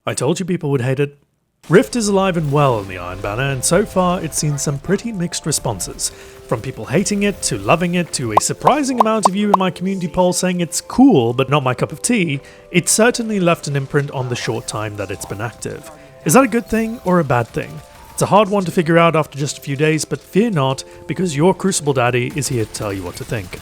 I told you people would hate it. Rift is alive and well in the Iron Banner, and so far it's seen some pretty mixed responses. From people hating it, to loving it, to a surprising amount of you in my community poll saying it's cool but not my cup of tea, it certainly left an imprint on the short time that it's been active. Is that a good thing or a bad thing? It's a hard one to figure out after just a few days, but fear not, because your Crucible Daddy is here to tell you what to think.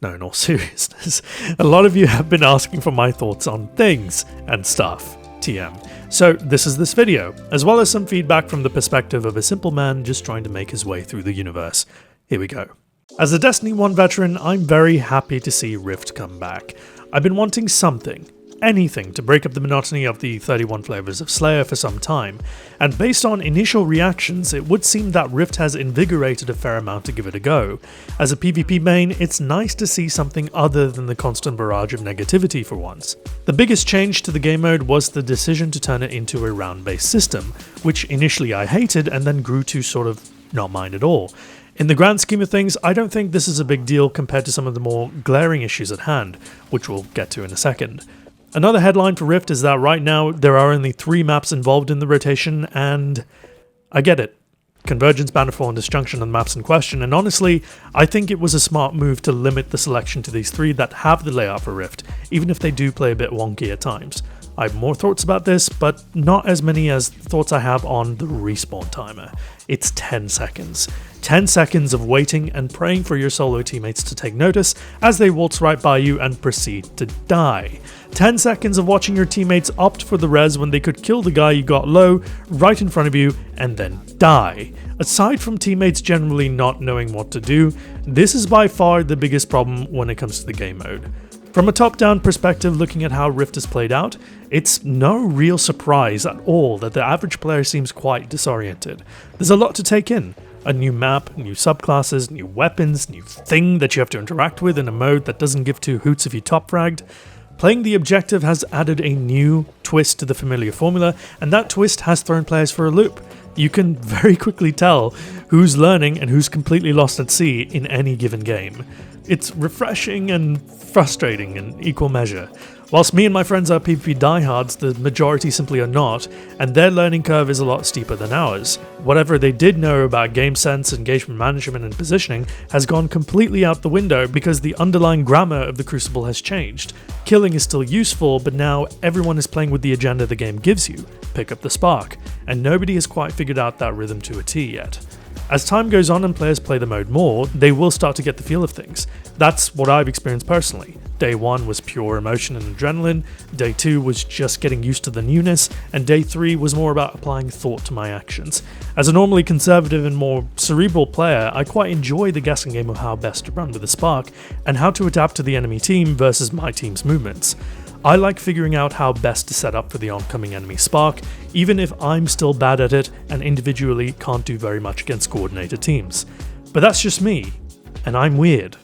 No, in all seriousness, a lot of you have been asking for my thoughts on things and stuff. TM. So this is this video, as well as some feedback from the perspective of a simple man just trying to make his way through the universe. Here we go. As a Destiny 1 veteran, I'm very happy to see Rift come back. I've been wanting something, anything, to break up the monotony of the 31 flavors of Slayer for some time, and based on initial reactions, it would seem that Rift has invigorated a fair amount to give it a go. As a PvP main, it's nice to see something other than the constant barrage of negativity for once. The biggest change to the game mode was the decision to turn it into a round-based system, which initially I hated and then grew to sort of not mind at all. In the grand scheme of things, I don't think this is a big deal compared to some of the more glaring issues at hand, which we'll get to in a second. Another headline for Rift is that right now there are only 3 maps involved in the rotation, and I get it. Convergence, Bannerfall, and Disjunction are the maps in question, and honestly, I think it was a smart move to limit the selection to these 3 that have the layout for Rift, even if they do play a bit wonky at times. I have more thoughts about this, but not as many as thoughts I have on the respawn timer. It's 10 seconds. 10 seconds of waiting and praying for your solo teammates to take notice as they waltz right by you and proceed to die. 10 seconds of watching your teammates opt for the res when they could kill the guy you got low right in front of you and then die. Aside from teammates generally not knowing what to do, this is by far the biggest problem when it comes to the game mode. From a top-down perspective, looking at how Rift is played out, it's no real surprise at all that the average player seems quite disoriented. There's a lot to take in. A new map, new subclasses, new weapons, new thing that you have to interact with in a mode that doesn't give 2 hoots if you top fragged. Playing the objective has added a new twist to the familiar formula, and that twist has thrown players for a loop. You can very quickly tell who's learning and who's completely lost at sea in any given game. It's refreshing and frustrating in equal measure. Whilst me and my friends are PvP diehards, the majority simply are not, and their learning curve is a lot steeper than ours. Whatever they did know about game sense, engagement management, and positioning has gone completely out the window because the underlying grammar of the Crucible has changed. Killing is still useful, but now everyone is playing with the agenda the game gives you. Pick up the spark. And nobody has quite figured out that rhythm to a T yet. As time goes on and players play the mode more, they will start to get the feel of things. That's what I've experienced personally. Day 1 was pure emotion and adrenaline, Day 2 was just getting used to the newness, and Day 3 was more about applying thought to my actions. As a normally conservative and more cerebral player, I quite enjoy the guessing game of how best to run with a spark, and how to adapt to the enemy team versus my team's movements. I like figuring out how best to set up for the oncoming enemy spark, even if I'm still bad at it and individually can't do very much against coordinated teams. But that's just me, and I'm weird.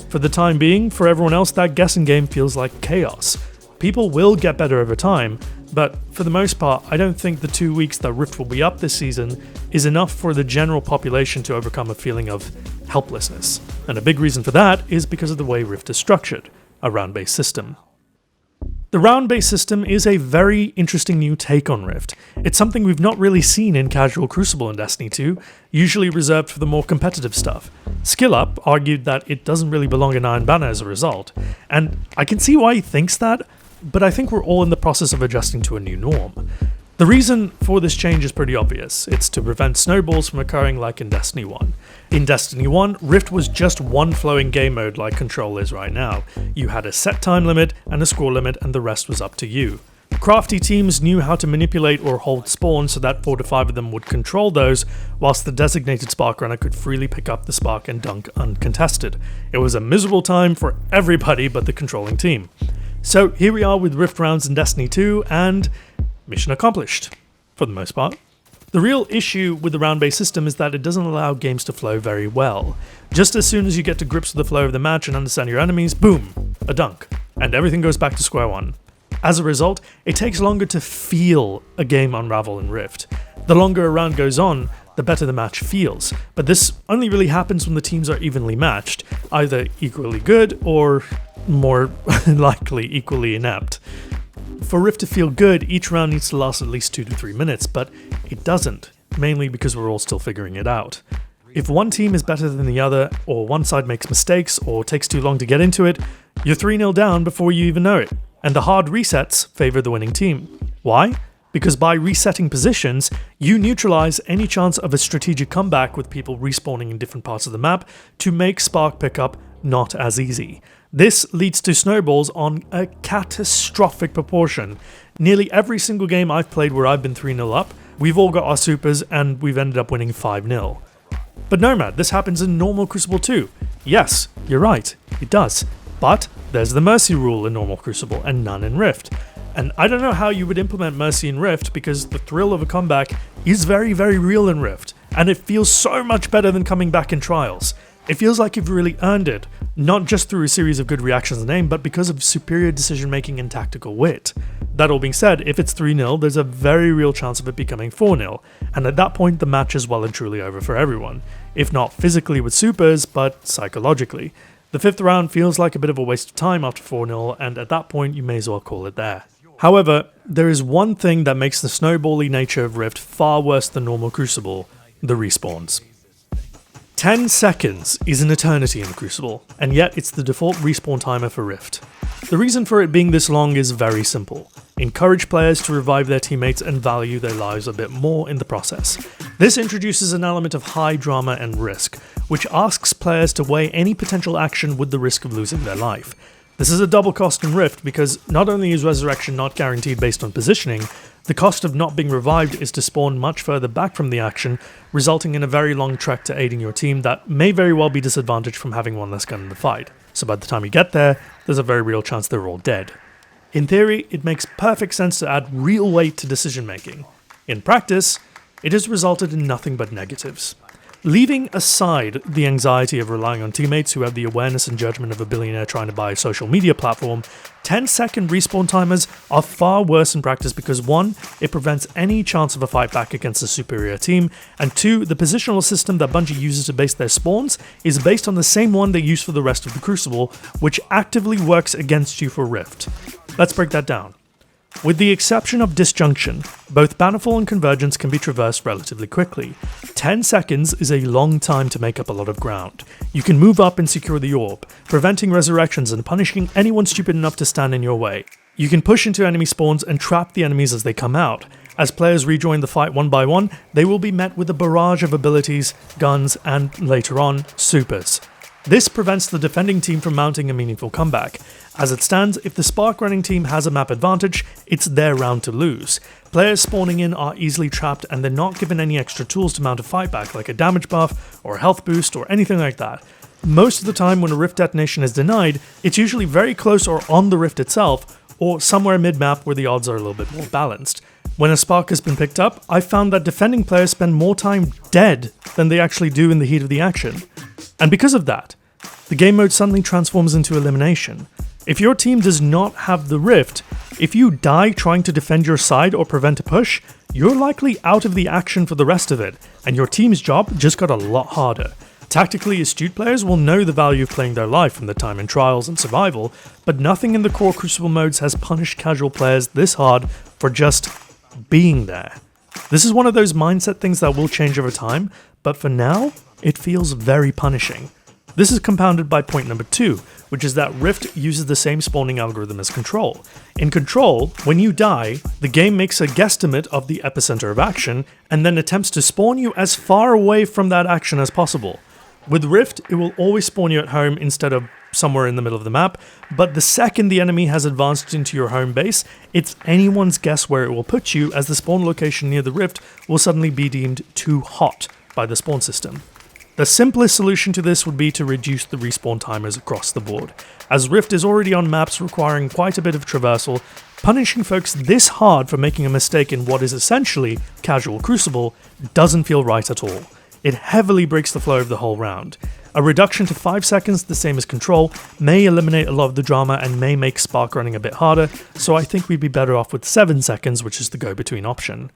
For the time being, for everyone else, that guessing game feels like chaos. People will get better over time, but for the most part, I don't think the 2 weeks that Rift will be up this season is enough for the general population to overcome a feeling of helplessness. And a big reason for that is because of the way Rift is structured, a round-based system. The round-based system is a very interesting new take on Rift. It's something we've not really seen in casual Crucible in Destiny 2, usually reserved for the more competitive stuff. SkillUp argued that it doesn't really belong in Iron Banner as a result, and I can see why he thinks that, but I think we're all in the process of adjusting to a new norm. The reason for this change is pretty obvious. It's to prevent snowballs from occurring like in Destiny 1. In Destiny 1, Rift was just one flowing game mode like Control is right now. You had a set time limit and a score limit, and the rest was up to you. Crafty teams knew how to manipulate or hold spawns so that 4 to 5 of them would control those, whilst the designated spark runner could freely pick up the spark and dunk uncontested. It was a miserable time for everybody but the controlling team. So here we are with Rift rounds in Destiny 2, and mission accomplished, for the most part. The real issue with the round-based system is that it doesn't allow games to flow very well. Just as soon as you get to grips with the flow of the match and understand your enemies, boom, a dunk, and everything goes back to square one. As a result, it takes longer to feel a game unravel in Rift. The longer a round goes on, the better the match feels, but this only really happens when the teams are evenly matched, either equally good or more likely equally inept. For Rift to feel good, each round needs to last at least 2 to 3 minutes, but it doesn't, mainly because we're all still figuring it out. If one team is better than the other, or one side makes mistakes, or takes too long to get into it, you're 3-0 down before you even know it, and the hard resets favour the winning team. Why? Because by resetting positions, you neutralise any chance of a strategic comeback with people respawning in different parts of the map to make spark pickup not as easy. This leads to snowballs on a catastrophic proportion. Nearly every single game I've played where I've been 3-0 up, we've all got our supers and we've ended up winning 5-0. But Nomad, this happens in normal Crucible too. Yes, you're right, it does. But there's the Mercy rule in normal Crucible and none in Rift. And I don't know how you would implement Mercy in Rift because the thrill of a comeback is very, very real in Rift. And it feels so much better than coming back in Trials. It feels like you've really earned it, not just through a series of good reactions and aim, but because of superior decision making and tactical wit. That all being said, if it's 3-0, there's a very real chance of it becoming 4-0, and at that point the match is well and truly over for everyone. If not physically with supers, but psychologically. The 5th round feels like a bit of a waste of time after 4-0, and at that point you may as well call it there. However, there is one thing that makes the snowbally nature of Rift far worse than normal Crucible: the respawns. 10 seconds is an eternity in the Crucible, and yet it's the default respawn timer for Rift. The reason for it being this long is very simple: encourage players to revive their teammates and value their lives a bit more in the process. This introduces an element of high drama and risk, which asks players to weigh any potential action with the risk of losing their life. This is a double cost in Rift because not only is resurrection not guaranteed based on positioning, the cost of not being revived is to spawn much further back from the action, resulting in a very long trek to aiding your team that may very well be disadvantaged from having one less gun in the fight. So by the time you get there, there's a very real chance they're all dead. In theory, it makes perfect sense to add real weight to decision making. In practice, it has resulted in nothing but negatives. Leaving aside the anxiety of relying on teammates who have the awareness and judgment of a billionaire trying to buy a social media platform, 10-second respawn timers are far worse in practice because 1, it prevents any chance of a fight back against a superior team, and 2, the positional system that Bungie uses to base their spawns is based on the same one they use for the rest of the Crucible, which actively works against you for Rift. Let's break that down. With the exception of Disjunction, both Bannerfall and Convergence can be traversed relatively quickly. 10 seconds is a long time to make up a lot of ground. You can move up and secure the orb, preventing resurrections and punishing anyone stupid enough to stand in your way. You can push into enemy spawns and trap the enemies as they come out. As players rejoin the fight one by one, they will be met with a barrage of abilities, guns, and later on, supers. This prevents the defending team from mounting a meaningful comeback. As it stands, if the spark running team has a map advantage, it's their round to lose. Players spawning in are easily trapped and they're not given any extra tools to mount a fight back, like a damage buff or a health boost or anything like that. Most of the time when a rift detonation is denied, it's usually very close or on the rift itself, or somewhere mid-map where the odds are a little bit more balanced. When a spark has been picked up, I've found that defending players spend more time dead than they actually do in the heat of the action. And because of that, the game mode suddenly transforms into elimination. If your team does not have the rift, if you die trying to defend your side or prevent a push, you're likely out of the action for the rest of it, and your team's job just got a lot harder. Tactically astute players will know the value of playing their life from the time in Trials and Survival, but nothing in the core Crucible modes has punished casual players this hard for just being there. This is one of those mindset things that will change over time, but for now, it feels very punishing. This is compounded by point number 2, which is that Rift uses the same spawning algorithm as Control. In Control, when you die, the game makes a guesstimate of the epicenter of action, and then attempts to spawn you as far away from that action as possible. With Rift, it will always spawn you at home instead of somewhere in the middle of the map, but the second the enemy has advanced into your home base, it's anyone's guess where it will put you, as the spawn location near the Rift will suddenly be deemed too hot by the spawn system. The simplest solution to this would be to reduce the respawn timers across the board. As Rift is already on maps requiring quite a bit of traversal, punishing folks this hard for making a mistake in what is essentially casual Crucible doesn't feel right at all. It heavily breaks the flow of the whole round. A reduction to 5 seconds, the same as Control, may eliminate a lot of the drama and may make spark running a bit harder, so I think we'd be better off with 7 seconds, which is the go-between option.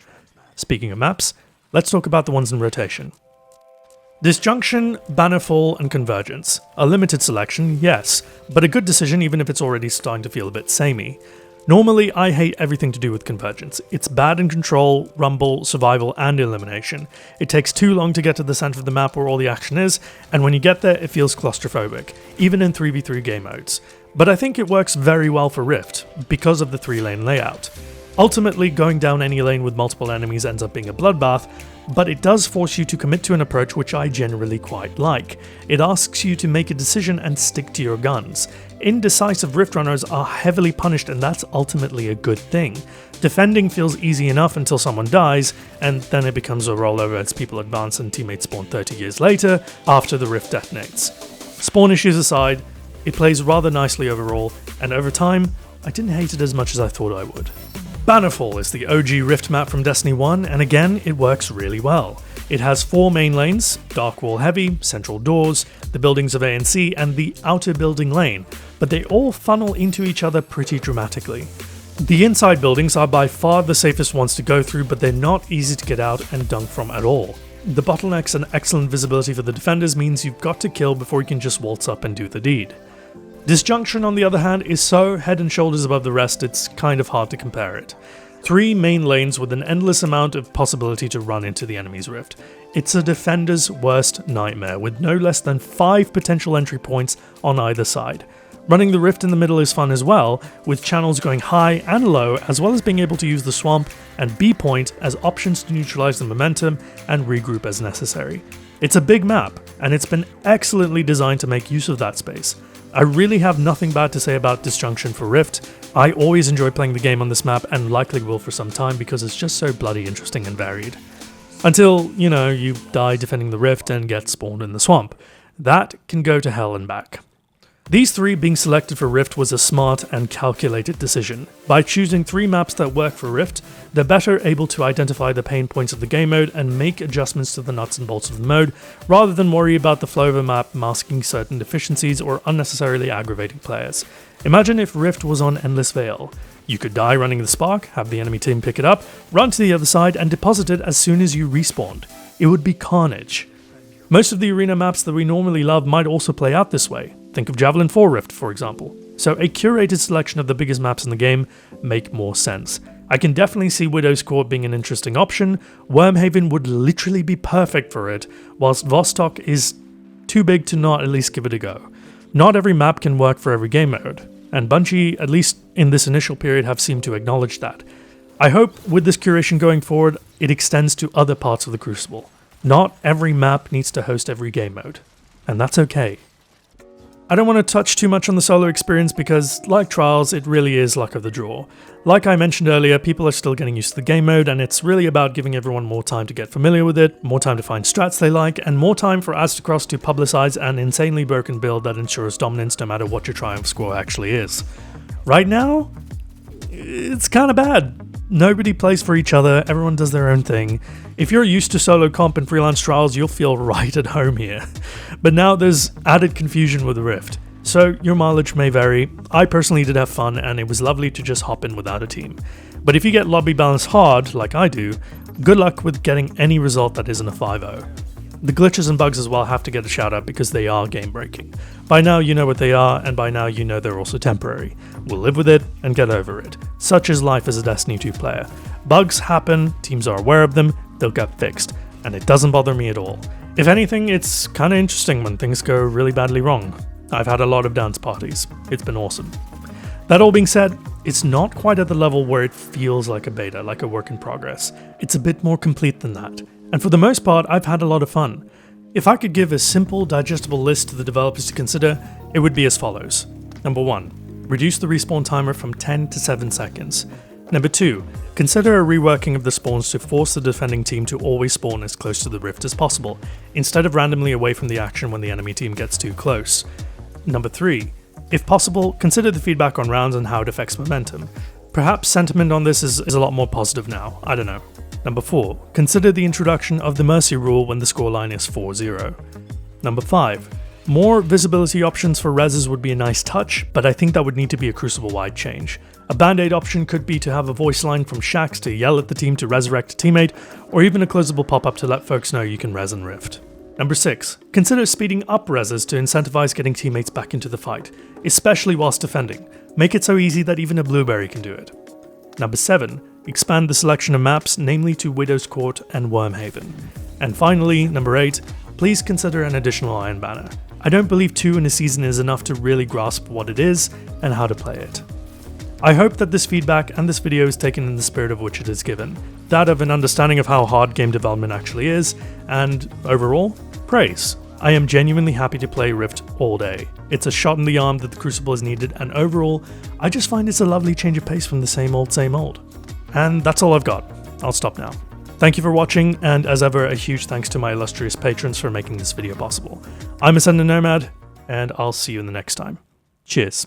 Speaking of maps, let's talk about the ones in rotation. Disjunction, Bannerfall, and Convergence. A limited selection, yes, but a good decision even if it's already starting to feel a bit samey. Normally, I hate everything to do with Convergence. It's bad in control, rumble, survival, and elimination. It takes too long to get to the center of the map where all the action is, and when you get there, it feels claustrophobic, even in 3v3 game modes. But I think it works very well for Rift, because of the 3-lane layout. Ultimately, going down any lane with multiple enemies ends up being a bloodbath, but it does force you to commit to an approach which I generally quite like. It asks you to make a decision and stick to your guns. Indecisive Rift runners are heavily punished, and that's ultimately a good thing. Defending feels easy enough until someone dies, and then it becomes a rollover as people advance and teammates spawn 30 years later after the Rift detonates. Spawn issues aside, it plays rather nicely overall, and over time, I didn't hate it as much as I thought I would. Bannerfall is the OG Rift map from Destiny 1, and again, it works really well. It has 4 main lanes, Dark Wall Heavy, Central Doors, the buildings of A and C, and the outer building lane, but they all funnel into each other pretty dramatically. The inside buildings are by far the safest ones to go through, but they're not easy to get out and dunk from at all. The bottlenecks and excellent visibility for the defenders means you've got to kill before you can just waltz up and do the deed. Disjunction, on the other hand, is so head and shoulders above the rest it's kind of hard to compare it. 3 main lanes with an endless amount of possibility to run into the enemy's rift. It's a defender's worst nightmare, with no less than 5 potential entry points on either side. Running the rift in the middle is fun as well, with channels going high and low, as well as being able to use the swamp and B point as options to neutralize the momentum and regroup as necessary. It's a big map, and it's been excellently designed to make use of that space. I really have nothing bad to say about Disjunction for Rift. I always enjoy playing the game on this map and likely will for some time because it's just so bloody interesting and varied. Until, you die defending the Rift and get spawned in the swamp. That can go to hell and back. These 3 being selected for Rift was a smart and calculated decision. By choosing 3 maps that work for Rift, they're better able to identify the pain points of the game mode and make adjustments to the nuts and bolts of the mode, rather than worry about the flow of a map masking certain deficiencies or unnecessarily aggravating players. Imagine if Rift was on Endless Veil. You could die running the spark, have the enemy team pick it up, run to the other side and deposit it as soon as you respawned. It would be carnage. Most of the arena maps that we normally love might also play out this way. Think of Javelin 4 Rift, for example. So a curated selection of the biggest maps in the game make more sense. I can definitely see Widow's Court being an interesting option. Wormhaven would literally be perfect for it, whilst Vostok is too big to not at least give it a go. Not every map can work for every game mode, and Bungie, at least in this initial period, have seemed to acknowledge that. I hope with this curation going forward, it extends to other parts of the Crucible. Not every map needs to host every game mode, and that's okay. I don't want to touch too much on the solo experience because, like Trials, it really is luck of the draw. Like I mentioned earlier, people are still getting used to the game mode, and it's really about giving everyone more time to get familiar with it, more time to find strats they like, and more time for Aztecross to publicize an insanely broken build that ensures dominance no matter what your triumph score actually is. Right now, it's kinda bad. Nobody plays for each other, everyone does their own thing. If you're used to solo comp and freelance trials, you'll feel right at home here. But now there's added confusion with the Rift, so your mileage may vary. I personally did have fun, and it was lovely to just hop in without a team. But if you get lobby balance hard, like I do, good luck with getting any result that isn't a 5-0. The glitches and bugs as well have to get a shout out because they are game breaking. By now you know what they are, and by now you know they're also temporary. We'll live with it and get over it. Such is life as a Destiny 2 player. Bugs happen, teams are aware of them, they'll get fixed, and it doesn't bother me at all. If anything, it's kinda interesting when things go really badly wrong. I've had a lot of dance parties. It's been awesome. That all being said, it's not quite at the level where it feels like a beta, like a work in progress. It's a bit more complete than that. And for the most part, I've had a lot of fun. If I could give a simple, digestible list to the developers to consider, it would be as follows. Number 1, reduce the respawn timer from 10 to 7 seconds. Number 2, consider a reworking of the spawns to force the defending team to always spawn as close to the rift as possible, instead of randomly away from the action when the enemy team gets too close. Number 3, if possible, consider the feedback on rounds and how it affects momentum. Perhaps sentiment on this is a lot more positive now, I don't know. Number 4, consider the introduction of the mercy rule when the scoreline is 4-0. Number 5, more visibility options for reses would be a nice touch, but I think that would need to be a Crucible-wide change. A band-aid option could be to have a voice line from Shax to yell at the team to resurrect a teammate, or even a closable pop-up to let folks know you can res and rift. Number 6, consider speeding up reses to incentivize getting teammates back into the fight, especially whilst defending. Make it so easy that even a blueberry can do it. Number 7. Expand the selection of maps, namely to Widow's Court and Wormhaven. And finally, number 8. Please consider an additional Iron Banner. I don't believe 2 in a season is enough to really grasp what it is and how to play it. I hope that this feedback and this video is taken in the spirit of which it is given, that of an understanding of how hard game development actually is, and overall, praise. I am genuinely happy to play Rift all day. It's a shot in the arm that the Crucible is needed, and overall, I just find it's a lovely change of pace from the same old, same old. And that's all I've got. I'll stop now. Thank you for watching, and as ever, a huge thanks to my illustrious patrons for making this video possible. I'm Ascendant Nomad, and I'll see you in the next time. Cheers.